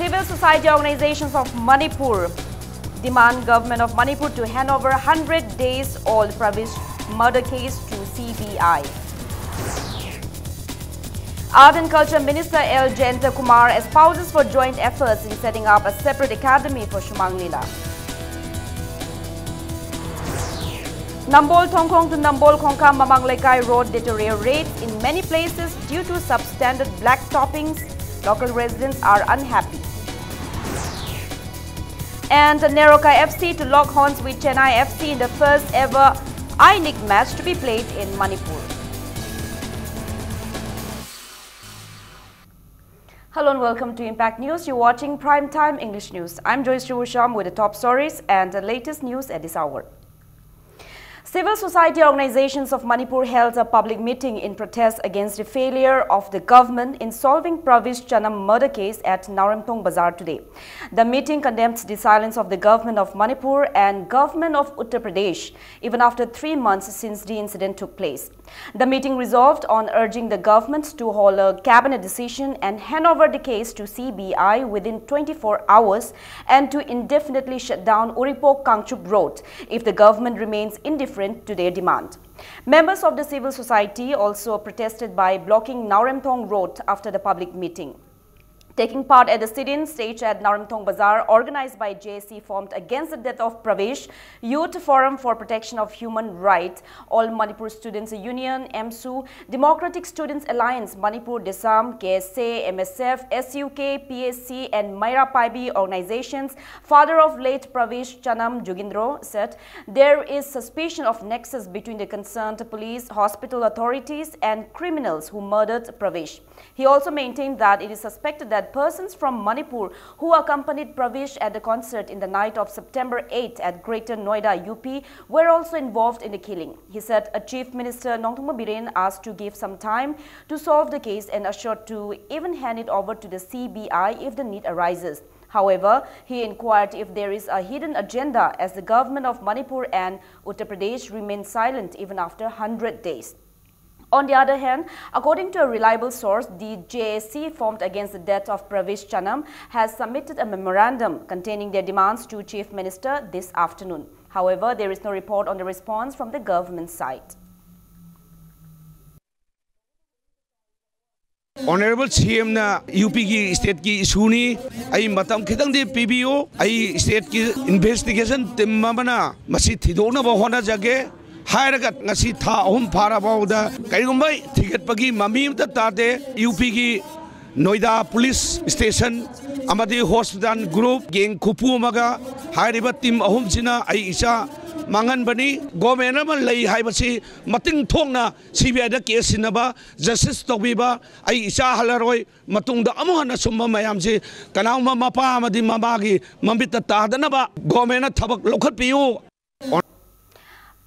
Civil society organizations of Manipur demand government of Manipur to hand over 100 days old Pravish murder case to CBI. Art and Culture Minister L. Jayanta Kumar espouses for joint efforts in setting up a separate academy for Shumang Lila. Nambol Thongkong to Nambol Khongkam Mamang Lekai Road deteriorates in many places due to substandard black toppings. Local residents are unhappy. And Neroka FC to lock horns with Chennai FC in the first ever I-League match to be played in Manipur. Hello and welcome to Impact News. You're watching Primetime English News. I'm Joyce Rusham with the top stories and the latest news at this hour. Civil society organizations of Manipur held a public meeting in protest against the failure of the government in solving Pravish Chanam murder case at Naramthong Bazaar today. The meeting condemned the silence of the government of Manipur and government of Uttar Pradesh even after 3 months since the incident took place. The meeting resolved on urging the government to hold a cabinet decision and hand over the case to CBI within 24 hours and to indefinitely shut down Uripok Kangchup Road if the government remains indifferent to their demand. Members of the civil society also protested by blocking Naramthong Road after the public meeting. Taking part at the sit-in stage at Naramthong Bazaar, organized by JSC, formed against the death of Pravish, Youth Forum for Protection of Human Rights, All Manipur Students Union, MSU, Democratic Students Alliance, Manipur Desam, KSA, MSF, SUK, PSC, and Myra Paibi organizations, father of late Pravish Chanam Jugindro, said there is suspicion of nexus between the concerned police, hospital authorities, and criminals who murdered Pravish. He also maintained that it is suspected that persons from Manipur who accompanied Pravish at the concert in the night of September 8 at Greater Noida, UP, were also involved in the killing. He said a Chief Minister Nongthongma Biren asked to give some time to solve the case and assured to even hand it over to the CBI if the need arises. However, he inquired if there is a hidden agenda as the government of Manipur and Uttar Pradesh remain silent even after 100 days. On the other hand, according to a reliable source, the JSC formed against the death of Pravish Chanam has submitted a memorandum containing their demands to Chief Minister this afternoon. However, there is no report on the response from the government side. Honorable CM na UP ki state ki issue ni ay matam khitang di PBO ay state ki investigation team mana masi thidona ba hona jage Hairagat ngasi tha ahum phara bauda kaigumbai ticket pagi mamim ta tade UP ki Noida police station amadi hospital group geng khupu maga hairiba team ahum sina ai isa mangan bani government ma lei haibasi mating thongna CBI da case sinaba justice tobiba ai isa halaroi matungda amuhana summa mayam si kanauma mapa amadi mamagi mambita tadanaba government thabak lokhat piu.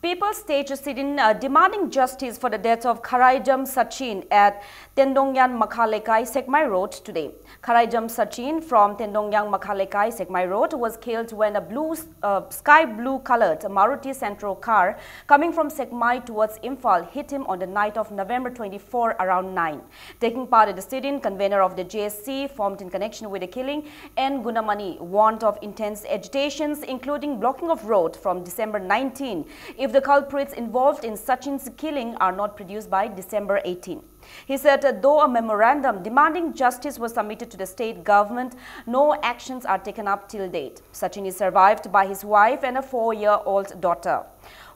People staged a sit-in demanding justice for the death of Kharaijam Sachin at Tendongyan Makhalekai Sekmai Road today. Kharaijam Sachin from Tendongyang Makhalekai Sekmai Road was killed when a sky blue colored Maruti Centro car coming from Sekmai towards Imphal hit him on the night of November 24 around 9. Taking part in the sit-in, convener of the JSC formed in connection with the killing, N. Gunamani warned of intense agitations including blocking of road from December 19 if the culprits involved in Sachin's killing are not produced by December 18. He said though a memorandum demanding justice was submitted to the state government, no actions are taken up till date. Sachin is survived by his wife and a 4-year-old daughter.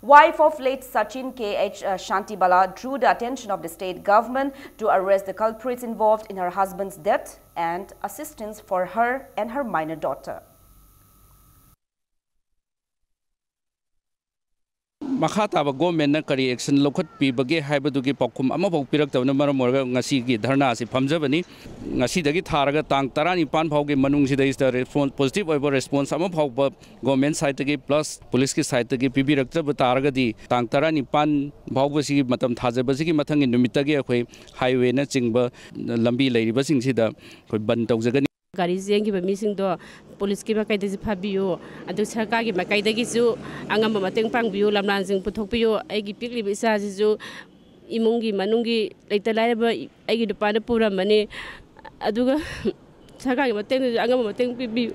Wife of late Sachin, K.H. Shantibala, drew the attention of the state government to arrest the culprits involved in her husband's death and assistance for her and her minor daughter. Makhataba government na kari action lokhat pibage haibadugi pakum amapok piraktabna maramorga ngasi gi dharna si phamjabani ngasi dagi tharaga tang 19 phawge manung sida is the response positive over response ama phawba government side gi plus police ki side gi pibiraktab taraga di tang 19 phawba si matam thajaba si gi mathang numita gi akhoi highway na chingba lambi leiriba sing sida khoi ban tawjagani Gari zengi ba missing do police ki ba kai de phabiyo adu sarkar gi ma kai de gi su angam ba mateng pang biyo lamlan jing puthok biyo ai gi pikli bi sa ji ju imung gi manung gi leita lai ba ai gi dupa na pura mane aduga sarkar gi mateng du angam mateng pibiu.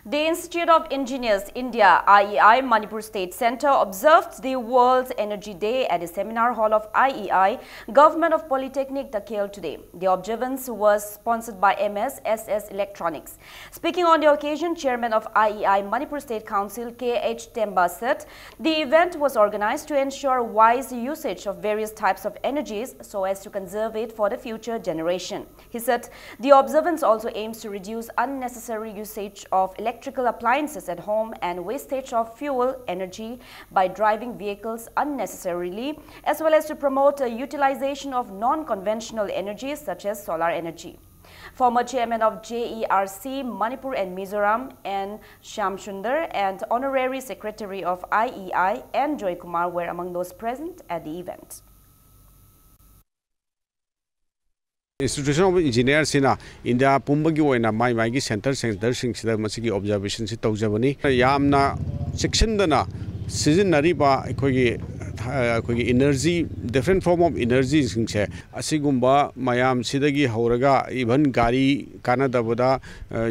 The Institute of Engineers India IEI Manipur State Center observed the World Energy Day at the seminar hall of IEI, Government of Polytechnic Takeo today. The observance was sponsored by MS/SS Electronics. Speaking on the occasion, Chairman of IEI Manipur State Council K.H. Temba said the event was organized to ensure wise usage of various types of energies so as to conserve it for the future generation. He said the observance also aims to reduce unnecessary usage of electrical appliances at home and wastage of fuel energy by driving vehicles unnecessarily, as well as to promote a utilization of non-conventional energies such as solar energy. Former chairman of JERC Manipur and Mizoram N. Shamsundar and honorary secretary of IEI N. Joy Kumar were among those present at the event. Institution of Engineers in India Pumbagi oina mai center sing sida masigi observation si tawjabani yamna section dana seasonary ba akogi energy different form of energy singse asigumba mayam sidagi horaga even gari kanadabada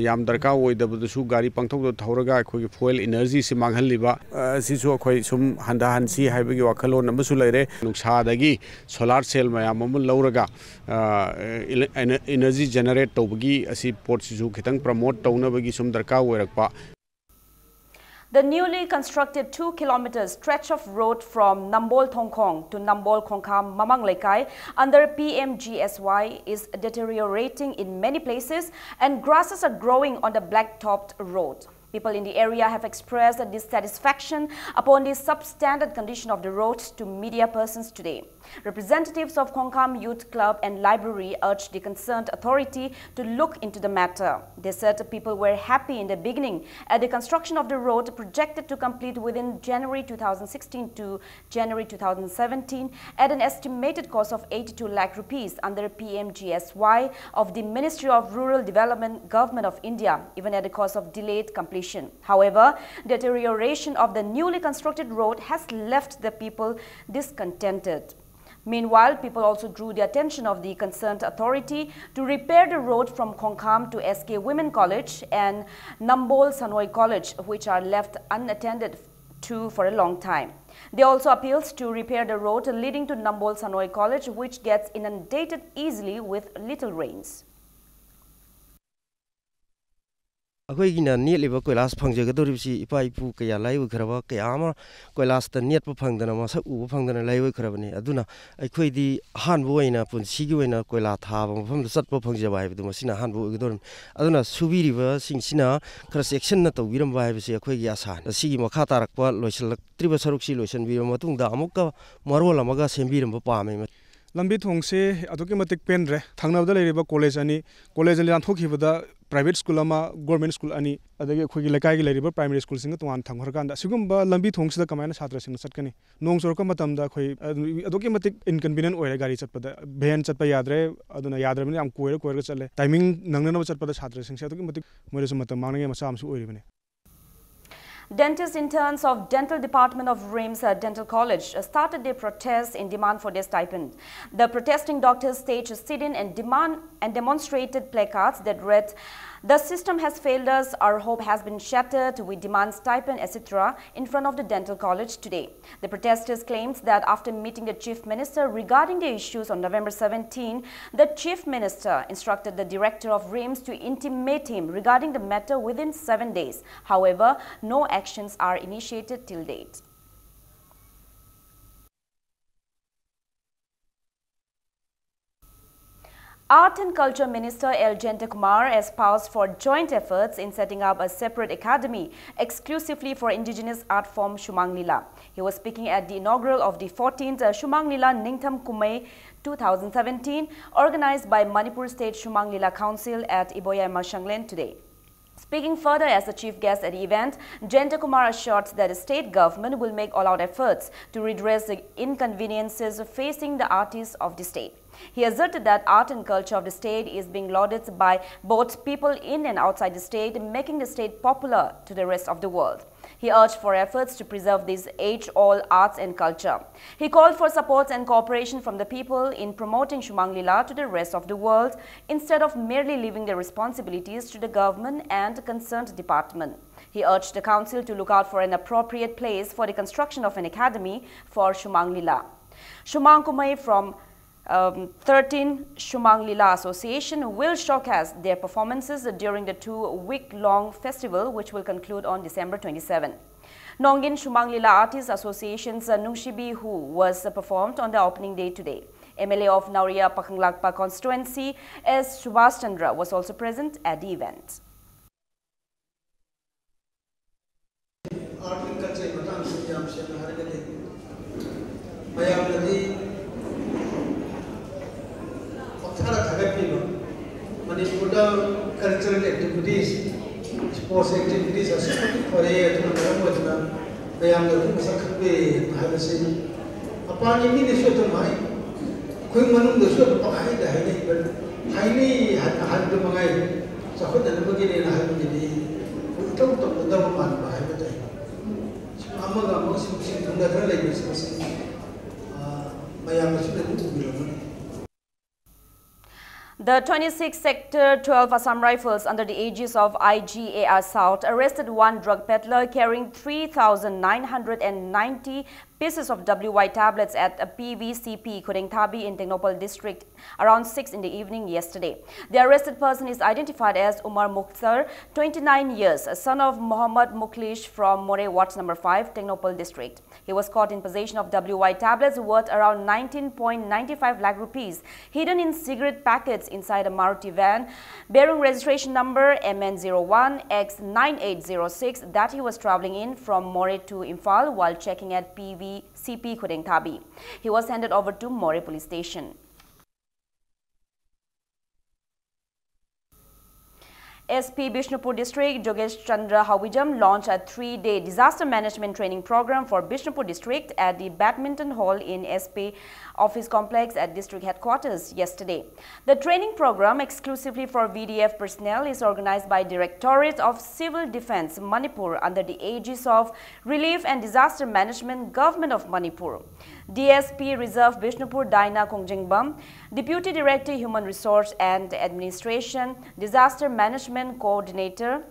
yam darka oidabada su gari pangthok thoraga akogi fuel energy si manghaliba sisu akoi sum handa hansi haibagi wakhalon amsu leire nuksa dagi solar cell mayam amul lauraga energy generate tawbagi asi port sisu khitang promote tawnabagi sum darka oirakpa. The newly constructed 2-kilometer stretch of road from Nambol Thongkhong to Nambol Khongkham Mamang Lekai under PMGSY is deteriorating in many places and grasses are growing on the black-topped road. People in the area have expressed dissatisfaction upon the substandard condition of the road to media persons today. Representatives of Khongkham Youth Club and Library urged the concerned authority to look into the matter. They said people were happy in the beginning at the construction of the road projected to complete within January 2016 to January 2017 at an estimated cost of 82 lakh rupees under PMGSY of the Ministry of Rural Development, Government of India, even at the cost of delayed completion. However, deterioration of the newly constructed road has left the people discontented. Meanwhile, people also drew the attention of the concerned authority to repair the road from Khongkham to SK Women College and Nambol Sanoi College, which are left unattended to for a long time. They also appealed to repair the road leading to Nambol Sanoi College, which gets inundated easily with little rains. अखोइगिना नेटलिबा कोइलास फंगजगदोरिबसी इपा इपु कया live खरबा कयामा कोइलास त net प फंगदना मसा उ फंगदना live Kharbani अदुना अखोइदि हानबो ओइना पुनसिगि ओइना कोइला थाबा मफम the सटप फंगजबा हाइबदु मसिना हानबो गदोरम अदुना सुबिरिबा सिंसिना खर section न तौबिरम बाइबसी अखोइगि आसान सिगि मखा तारकपा लोइसलक्त्रिबा सरुक्सि लोइसन बिरम मतुंदा अमुक्का मरोल अमगा सेमबिरम पामे लंबी थोंसे अदुके मतिक पेनरे थांगनाबदा लेरिबा कॉलेज अनि कॉलेज अनि लांथोखिबदा प्राइवेट स्कूल अमा गवर्नमेंट स्कूल अनि अदगे खोगी लेकाइगी लेरिबा प्राइमरी स्कूल सिंग तोंगान थांगहरकांदा सिगुम्बा लंबी थोंसिदा कमायना छात्र सिंग सटकनी नोंग सोरका मतमदा खोई अदुके मतिक इनकन्वीनियंट ओइरे गाड़ी चटपदा भेन चटपा यादरे अदुना यादरबनी आम कोइरगा चले टाइमिंग नंगनना चटपदा छात्र सिंग अदुके मतिक मोरेसु मतम मांगने मसा आमसु ओइरिबनी. Dentist interns of Dental Department of RIMS Dental College started their protest in demand for their stipend. The protesting doctors staged a sit-in and demonstrated placards that read, "The system has failed us, our hope has been shattered, we demand stipend, etc." in front of the dental college today. The protesters claimed that after meeting the Chief Minister regarding the issues on November 17, the Chief Minister instructed the director of RIMS to intimate him regarding the matter within 7 days. However, no actions are initiated till date. Art and Culture Minister L. Kumar espoused for joint efforts in setting up a separate academy exclusively for indigenous art form Shumang Lila. He was speaking at the inaugural of the 14th Shumang Lila Ningtham Kumei 2017 organized by Manipur State Shumang Lila Council at Iboya Marshanglen today. Speaking further as the chief guest at the event, Kumar assured that the state government will make all-out efforts to redress the inconveniences facing the artists of the state. He asserted that art and culture of the state is being lauded by both people in and outside the state, making the state popular to the rest of the world. He urged for efforts to preserve this age-old arts and culture. He called for support and cooperation from the people in promoting Shumang Lila to the rest of the world instead of merely leaving the responsibilities to the government and concerned department. He urged the council to look out for an appropriate place for the construction of an academy for Shumang Lila. Shumang Kumai from 13 Shumang Lila Association will showcase their performances during the 2-week-long festival, which will conclude on December 27. Nongin Shumang Lila Artists Association's Nungshibi Hu was performed on the opening day today. MLA of Nauria Pakanglakpa constituency S. Subhash Chandra was also present at the event. Manipur cultural activities, sports activities are supported for a Bayam the Sakwe, Havasi. Upon any the short of mine, Queen Manum the short of Haida, but highly had the Mangai, Sakut and the beginning and Havadi, we talked of the government by the day. Among our most from the relatives, Bayam is to The 26th Sector 12 Assam Rifles under the aegis of IGAR South arrested one drug peddler carrying 3,990 pieces of WY tablets at a PVCP Kudengthabi in Technopal district around 6 in the evening yesterday. The arrested person is identified as Umar Mukhtar, 29 years, a son of Muhammad Mukhlish from More Watch number 5, Technopal district. He was caught in possession of WY tablets worth around 19.95 lakh rupees hidden in cigarette packets inside a Maruti van bearing registration number MN01X9806 that he was travelling in from More to Imphal while checking at PVCP Kudengthabi. He was handed over to More police station. SP Bishnupur District Jogesh Chandra Hawijam launched a 3-day disaster management training program for Bishnupur District at the Badminton Hall in SP Office Complex at District Headquarters yesterday. The training program, exclusively for VDF personnel, is organized by Directorate of Civil Defence, Manipur, under the aegis of Relief and Disaster Management, Government of Manipur. DSP Reserve Bishnupur Daina Kongjingbam, Deputy Director Human Resource and Administration, Disaster Management Coordinator,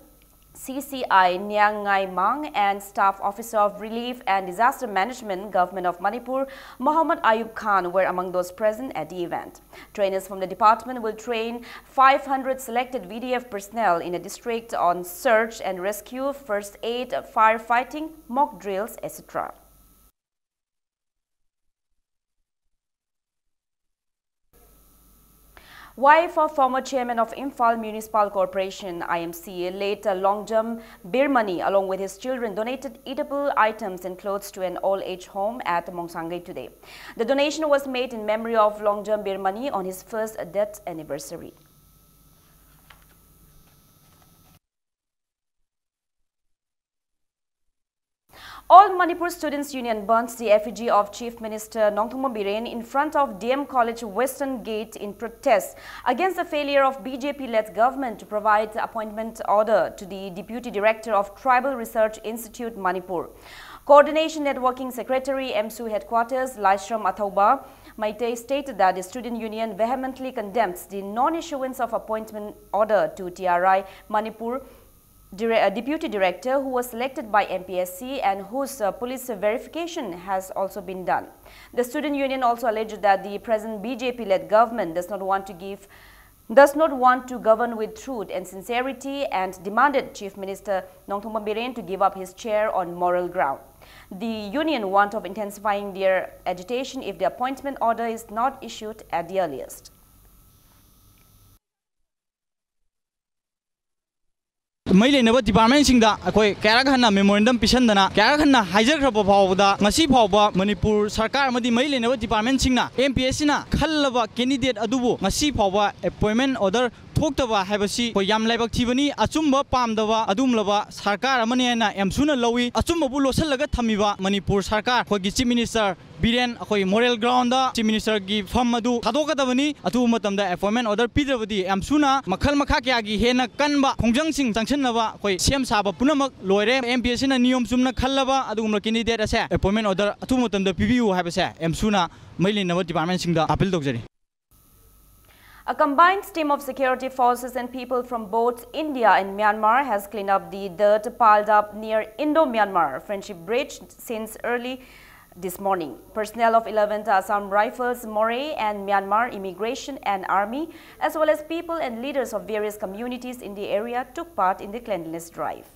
CCI Nyangai Mang, and Staff Officer of Relief and Disaster Management, Government of Manipur, Muhammad Ayub Khan, were among those present at the event. Trainers from the department will train 500 selected VDF personnel in the district on search and rescue, first aid, firefighting, mock drills, etc. Wife of former chairman of Imphal Municipal Corporation IMC, late Longjam Birmani, along with his children, donated eatable items and clothes to an old-age home at Mongsangai today. The donation was made in memory of Longjam Birmani on his first death anniversary. All Manipur Students' Union burnt the effigy of Chief Minister Nongthongma Biren in front of DM College Western Gate in protest against the failure of BJP-led government to provide appointment order to the Deputy Director of Tribal Research Institute, Manipur. Coordination Networking Secretary MSU Headquarters Laishram Athauba Maitei stated that the student union vehemently condemns the non-issuance of appointment order to TRI Manipur Deputy Director, who was selected by MPSC and whose police verification has also been done. The student union also alleged that the present BJP-led government does not want to govern with truth and sincerity and demanded Chief Minister Nongthongma Biren to give up his chair on moral ground. The union want of intensifying their agitation if the appointment order is not issued at the earliest. Mailena department singda akoi karakhanna memorandum pisandana karakhanna haijarkhaba phawda ngasi phawba Manipur sarkar amadi mailena department singna MPSC na khallaba candidate adubu ngasi phawba appointment order थोक्तबा हाइबसी को याम लाइबक थिबनी अचुम्ब पामदबा अदुमलबा सरकार अमने ना एमसुना लवी अचुम्बबु लोसलगा थमिबा मणिपुर सरकार खोगी chief minister Biren अखोई moral ground दा chief minister की फम अदु थादोकदबनी अतु मतमदा अपॉइंटमेंट ऑर्डर पिदबदी एमसुना मखल मखा क्यागी हेना कनबा खोंजंगसिंग चंगसनबा अखोई सेम साबा पुनमक लोइरे एमपीएससी ना नियम चुमना खल्लबा अदुगुमला कैंडिडेट असे अपॉइंटमेंट ऑर्डर अतु मतमदा पिबियु हाइबसे एमसुना मैलिनबा डिपार्टमेंट सिंगदा अपील तौजरी. A combined team of security forces and people from both India and Myanmar has cleaned up the dirt piled up near Indo-Myanmar Friendship Bridge since early this morning. Personnel of 11th Assam Rifles, Moray and Myanmar Immigration and Army, as well as people and leaders of various communities in the area took part in the cleanliness drive.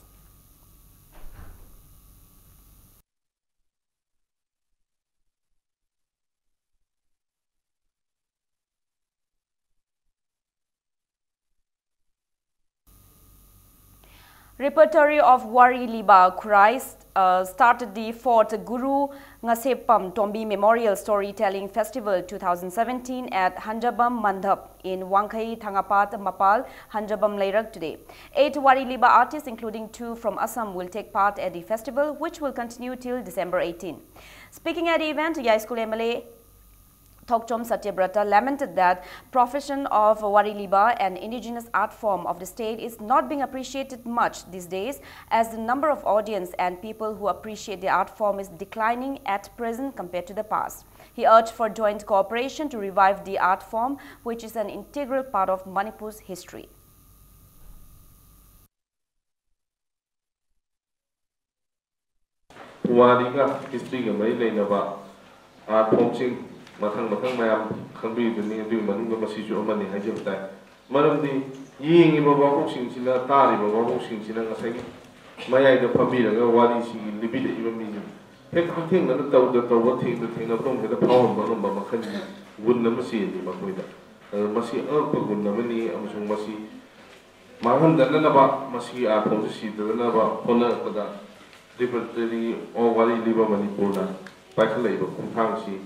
Repertory of Wari Liba Kurais started the 4th Guru Ngasepam Tombi Memorial Storytelling Festival 2017 at Hanjabam Mandhap in Wangkai Thangapat Mapal, Hanjabam Leirak today. 8 Wari Liba artists, including 2 from Assam, will take part at the festival, which will continue till December 18. Speaking at the event, Yai School MLA Thokchom Satyabrata lamented that profession of Wari Liba, an indigenous art form of the state, is not being appreciated much these days, as the number of audience and people who appreciate the art form is declining at present compared to the past. He urged for joint cooperation to revive the art form, which is an integral part of Manipur's history. art form mathang mayam khambi bini du manung ma si ju mani haje bata maram di ying ba ba ko sing sina ta ri ba ba ko sing sina nga sai mayai da phabi ra ga wari si libi de iba mi ju he khang thing na taw da taw ba thing na brom da phawon ba ba ma khan gun na ma si ni ba koi da ma si a ko gun na ni amsung ma si ma han da na ba ma si a phom si da na ba hona ka da repertory o wari liba Manipur da pa khlai ba kum thang si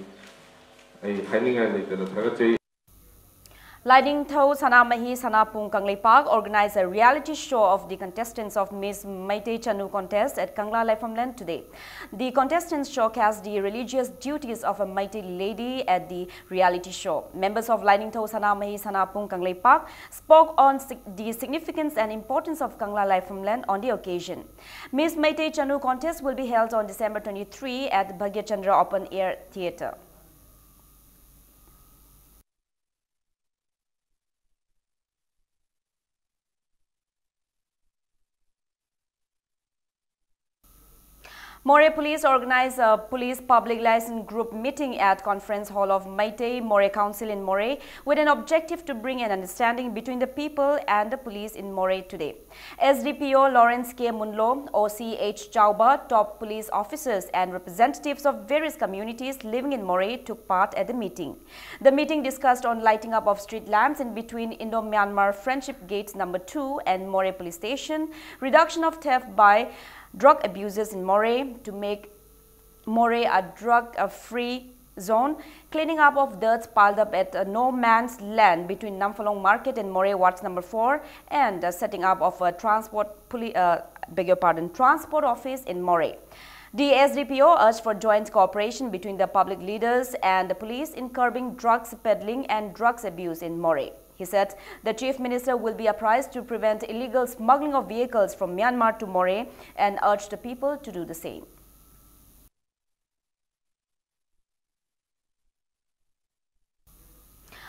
Lighting Tho Sanamahi Sanapung Kanglei Park organized a reality show of the contestants of Miss Meitei Chanu contest at Kangla Laifamland today. The contestants showcased the religious duties of a Meitei lady at the reality show. Members of Lighting Tho Sanamahi Sanapung Kanglei Park spoke on the significance and importance of Kangla Laifamland on the occasion. Miss Meitei Chanu contest will be held on December 23 at Bhagya Chandra Open Air Theatre. Moray Police organized a police public license group meeting at Conference Hall of Meitei Moray Council in Moray with an objective to bring an understanding between the people and the police in Moray today. SDPO Lawrence K. Munlo, OC H. Chauba, top police officers and representatives of various communities living in Moray took part at the meeting. The meeting discussed on lighting up of street lamps in between Indo-Myanmar Friendship Gates No. 2 and Moray Police Station, reduction of theft by drug abusers in Moray to make Moray a drug-free zone, cleaning up of dirt piled up at no man's land between Namphallong Market and Moray Wards No. 4, and setting up of a transport office in Moray. The SDPO urged for joint cooperation between the public leaders and the police in curbing drugs peddling and drugs abuse in Moray. He said the Chief Minister will be apprised to prevent illegal smuggling of vehicles from Myanmar to Moray and urged the people to do the same.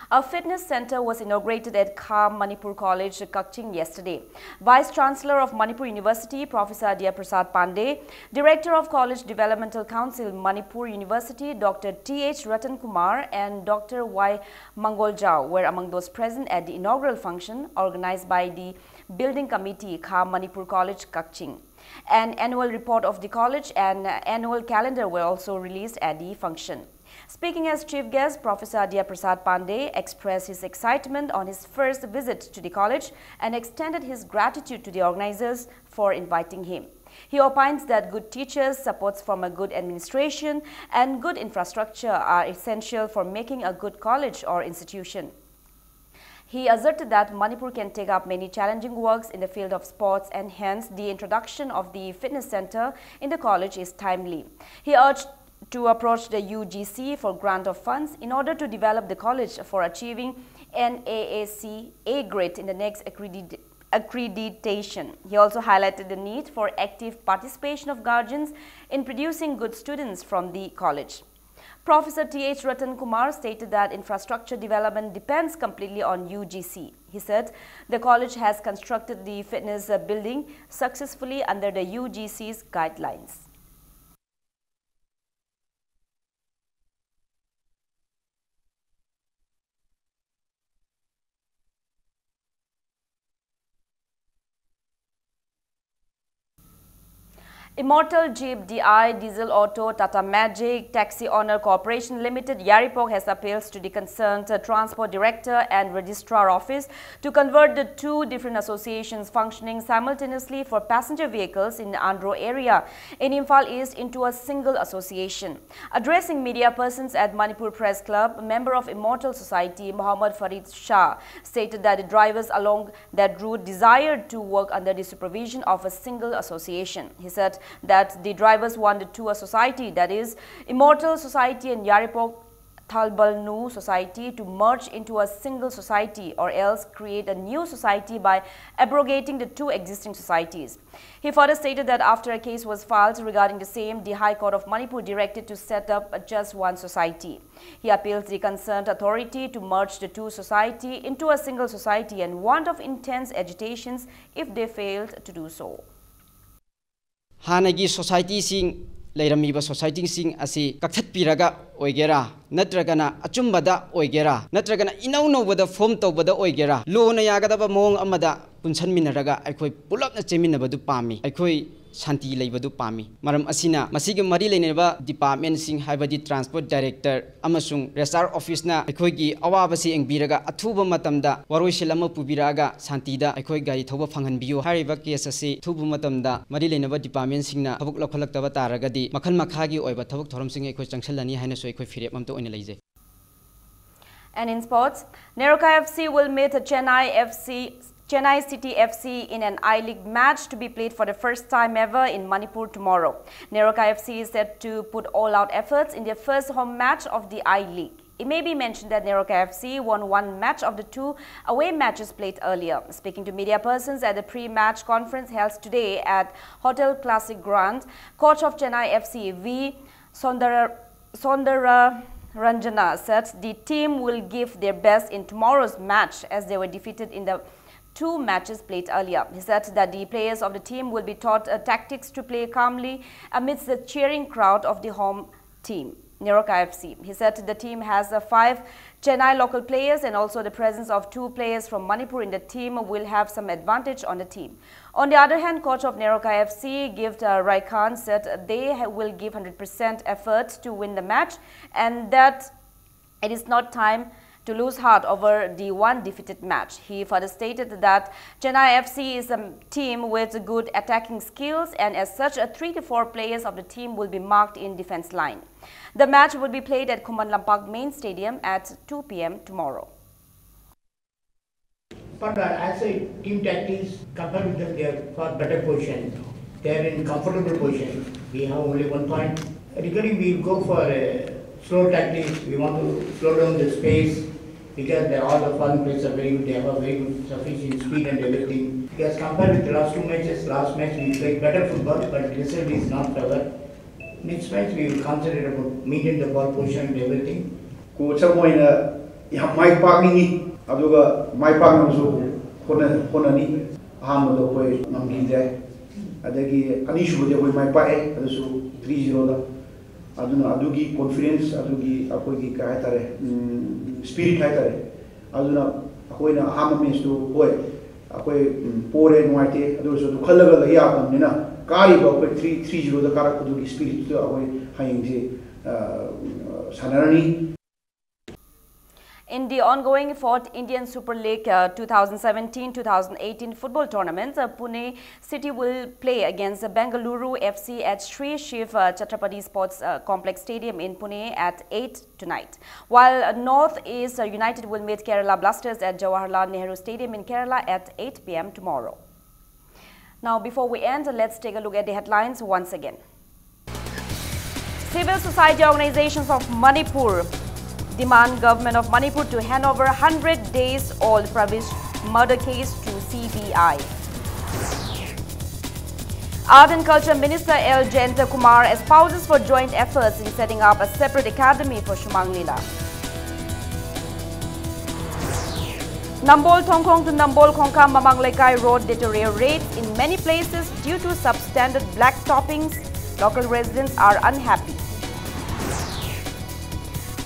A fitness center was inaugurated at Kham Manipur College, Kakching yesterday. Vice Chancellor of Manipur University, Professor Adya Prasad Pandey, Director of College Developmental Council, Manipur University, Dr. T.H. Ratan Kumar and Dr. Y. Mangoljao were among those present at the inaugural function organized by the Building Committee, Kham Manipur College, Kakching. An annual report of the college and annual calendar were also released at the function. Speaking as chief guest, Professor Adya Prasad Pandey expressed his excitement on his first visit to the college and extended his gratitude to the organizers for inviting him. He opines that good teachers, supports from a good administration, and good infrastructure are essential for making a good college or institution. He asserted that Manipur can take up many challenging works in the field of sports and hence the introduction of the fitness center in the college is timely. He urged to approach the UGC for grant of funds in order to develop the college for achieving NAAC A grade in the next accreditation. He also highlighted the need for active participation of guardians in producing good students from the college. Professor T.H. Ratan Kumar stated that infrastructure development depends completely on UGC. He said the college has constructed the fitness building successfully under the UGC's guidelines. Immortal Jeep DI Diesel Auto Tata Magic Taxi Owner Corporation Limited Yaripok has appeals to the concerned Transport Director and Registrar Office to convert the two different associations functioning simultaneously for passenger vehicles in the Andhra area in Imphal East into a single association. Addressing media persons at Manipur Press Club, a member of Immortal Society Muhammad Farid Shah stated that the drivers along that route desired to work under the supervision of a single association. He said that the drivers wanted to a society, that is Immortal Society and Yaripok Thalbalnu Society, to merge into a single society or else create a new society by abrogating the two existing societies. He further stated that after a case was filed regarding the same, the High Court of Manipur directed to set up just one society. He appeals the concerned authority to merge the two society into a single society and warned of intense agitations if they failed to do so. Hanagi society sing Lairamiba society sing asi Kaktat Piraga Oigera, Natragana, Achumbada Oigera, Natragana Inauno with the form to Bada Oigera, Luna Yagadaba Mong Amada, Punsan Minaraga, I could pull up the Cheminabadu Pami, I could Santi Labadu Pami, Maram Asina, Masiga Marilineva Department sing Habadi Transport Director, Amasung, Resar Office na, Akoigi, Awabasi and Biraga, Atuba Matamda, Warushilama Pubiraga, Santida, Akoigai, Toba Fangan Bio, Hariba Kiasasi, Tubu Matamda, Marilineva Department sing na, Habukla Kolakta Taragadi, Makan Makagi, or Batabuk Torum sing a question Chalani, Haneso, Equifirem to Onelize. And in sports, Neroka FC will meet Chennai City FC in an I-League match to be played for the first time ever in Manipur tomorrow. Neroka FC is set to put all-out efforts in their first home match of the I-League. It may be mentioned that Neroka FC won one match of the two away matches played earlier. Speaking to media persons at the pre-match conference held today at Hotel Classic Grand, coach of Chennai FC V. Sondara Ranjana said the team will give their best in tomorrow's match as they were defeated in the two matches played earlier. He said that the players of the team will be taught tactics to play calmly amidst the cheering crowd of the home team, Neroka FC. He said the team has 5 Chennai local players and also the presence of 2 players from Manipur in the team will have some advantage on the team. On the other hand, coach of Neroka FC, Gift Raikhan, said they will give 100% effort to win the match and that it is not time to lose heart over the one defeated match. He further stated that Chennai FC is a team with good attacking skills and as such 3 to 4 players of the team will be marked in defense line. The match will be played at Kuman Lampak Main Stadium at 2 p.m. tomorrow. But as a team tactics, compared with them, they are far better position. They are in comfortable position. We have only 1 point. Regarding, we go for slow tactics. We want to slow down the space because all the foreign players are very good. They have a very good sufficient speed and everything. Because compared with the last 2 matches, last match we played better football, but the result is not favored. Next match we will concentrate about maintaining the ball position and everything. Coach Moina, my parking. Aduga my partner so honani hamado koi namgi jai adagi anishu de koi my pae adasu 3-0 da aduna adugi confidence adugi akoi ki kai tare spirit kai tare aduna akoi na hama means to koi akoi pore noite adu so khalaga la ya kam nina kari ba koi 3-0 da kara adugi spirit to akoi haying je sanarani. In the ongoing 4th Indian Super League 2017-2018 football tournament, Pune City will play against Bengaluru FC at Sri Shiv Chhatrapati Sports Complex Stadium in Pune at 8 tonight, while North East United will meet Kerala Blasters at Jawaharlal Nehru Stadium in Kerala at 8 p.m. tomorrow. Now, before we end, let's take a look at the headlines once again. Civil society organizations of Manipur demand government of Manipur to hand over 100 days old Pravish murder case to CBI. Art and Culture Minister L. Jayanta Kumar espouses for joint efforts in setting up a separate academy for Shumang Lila. Nambol Thongkong to Nambol Khongkam Mamang Lekai road deteriorates in many places due to substandard black toppings. Local residents are unhappy.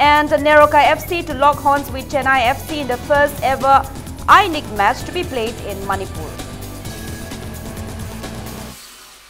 And Neroka FC to lock horns with Chennai FC in the first ever I-League match to be played in Manipur.